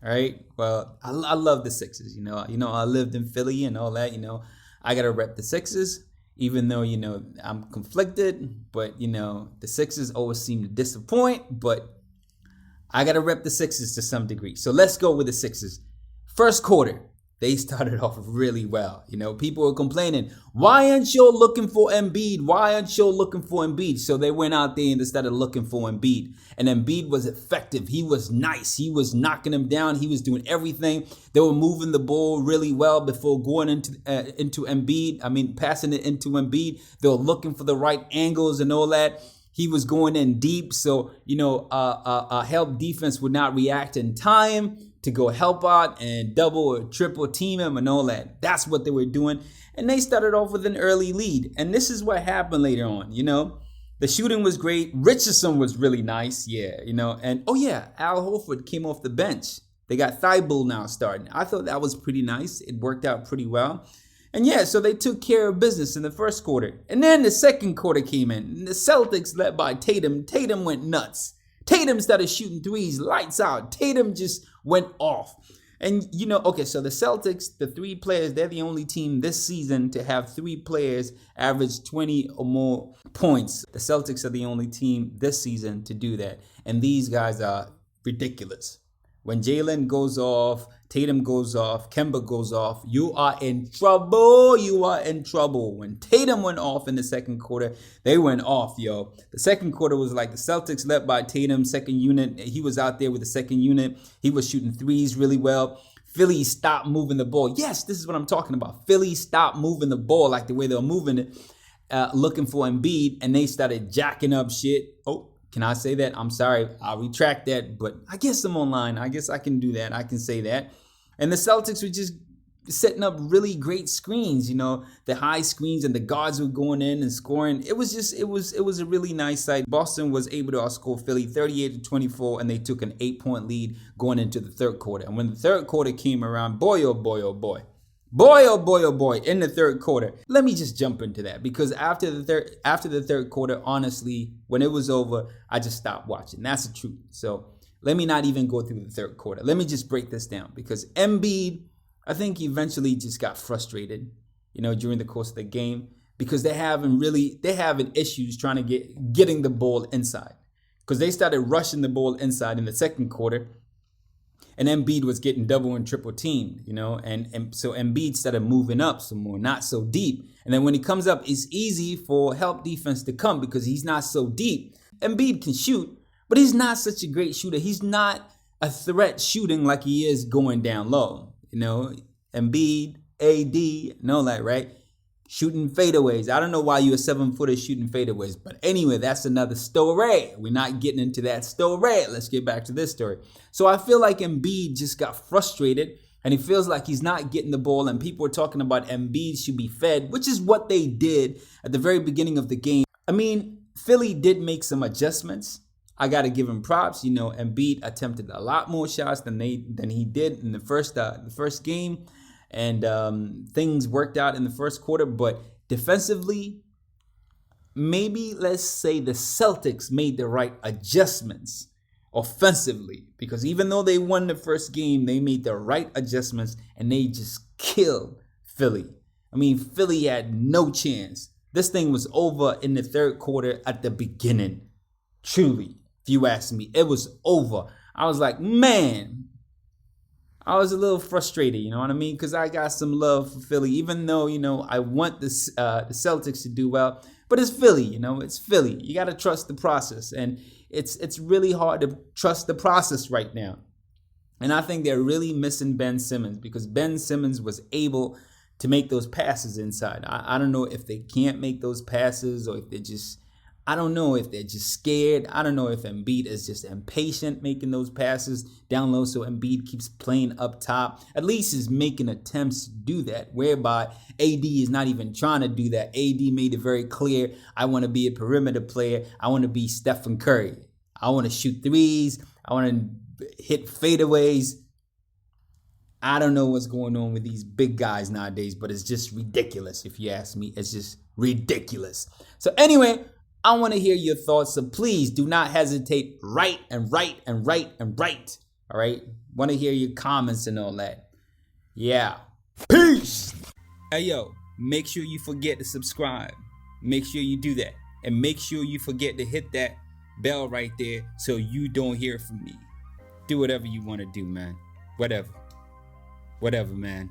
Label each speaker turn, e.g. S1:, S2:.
S1: All right. Well, I love the Sixers. I lived in Philly and all that. I gotta rep the Sixers, even though I'm conflicted. But the Sixers always seem to disappoint. But I gotta rep the Sixers to some degree. So let's go with the Sixers. First quarter, they started off really well. People were complaining, why aren't you looking for Embiid? Why aren't you looking for Embiid? So they went out there and they started looking for Embiid. And Embiid was effective. He was nice. He was knocking them down. He was doing everything. They were moving the ball really well before going into Embiid. Passing it into Embiid. They were looking for the right angles and all that. He was going in deep. So, help defense would not react in time to go help out and double or triple team him and all that. That's what they were doing. And they started off with an early lead. And this is what happened later on, The shooting was great. Richardson was really nice, And, Al Horford came off the bench. They got Thibault now starting. I thought that was pretty nice. It worked out pretty well. And so they took care of business in the first quarter. And then the second quarter came in. And the Celtics, led by Tatum. Tatum went nuts. Tatum started shooting threes, lights out. Tatum just went off. And, so the Celtics, the three players, they're the only team this season to have three players average 20 or more points. The Celtics are the only team this season to do that. And these guys are ridiculous. When Jalen goes off, Tatum goes off, Kemba goes off, you are in trouble. You are in trouble. When Tatum went off in the second quarter, they went off, yo. The second quarter was like the Celtics led by Tatum, second unit. He was out there with the second unit. He was shooting threes really well. Philly stopped moving the ball. Yes, this is what I'm talking about. Philly stopped moving the ball like the way they were moving it, looking for Embiid, and they started jacking up shit. Oh, can I say that? I'm sorry. I'll retract that, but I guess I'm online. I guess I can do that. I can say that. And the Celtics were just setting up really great screens, the high screens, and the guards were going in and scoring. It was a really nice sight. Boston was able to outscore Philly 38-24, and they took an 8-point lead going into the third quarter. And when the third quarter came around, boy, oh boy, oh boy. Boy, oh boy, oh boy, in the third quarter. Let me just jump into that because after the third quarter, honestly, when it was over, I just stopped watching. That's the truth. So let me not even go through the third quarter. Let me just break this down because Embiid, I think he eventually just got frustrated, during the course of the game because they're having issues trying to getting the ball inside because they started rushing the ball inside in the second quarter. And Embiid was getting double and triple teamed, and so Embiid started moving up some more, not so deep. And then when he comes up, it's easy for help defense to come because he's not so deep. Embiid can shoot, but he's not such a great shooter. He's not a threat shooting like he is going down low. Embiid, AD, and all that, right? Shooting fadeaways. I don't know why you're a 7-footer shooting fadeaways, but anyway, that's another story. We're not getting into that story. Let's get back to this story. So I feel like Embiid just got frustrated and he feels like he's not getting the ball and people are talking about Embiid should be fed, which is what they did at the very beginning of the game. Philly did make some adjustments. I got to give him props. Embiid attempted a lot more shots than he did in the first game. And things worked out in the first quarter, but defensively, maybe let's say the Celtics made the right adjustments offensively because even though they won the first game, they made the right adjustments and they just killed Philly. Philly had no chance. This thing was over in the third quarter at the beginning. Truly, if you ask me, it was over. I was like, man. I was a little frustrated, you know what I mean? Because I got some love for Philly, even though, I want the Celtics to do well. But it's Philly, it's Philly. You got to trust the process. And it's really hard to trust the process right now. And I think they're really missing Ben Simmons because Ben Simmons was able to make those passes inside. I don't know if they can't make those passes or if they're just... I don't know if they're just scared. I don't know if Embiid is just impatient making those passes down low so Embiid keeps playing up top. At least he's making attempts to do that, whereby AD is not even trying to do that. AD made it very clear, I want to be a perimeter player. I want to be Stephen Curry. I want to shoot threes. I want to hit fadeaways. I don't know what's going on with these big guys nowadays, but it's just ridiculous if you ask me. It's just ridiculous. So anyway, I want to hear your thoughts, so please do not hesitate. Write. All All right. Want to hear your comments and all that. Yeah. Peace. Hey, yo, make sure you forget to subscribe. Make sure you do that. And make sure you forget to hit that bell right there so you don't hear from me. Do whatever you want to do, man. Whatever, man.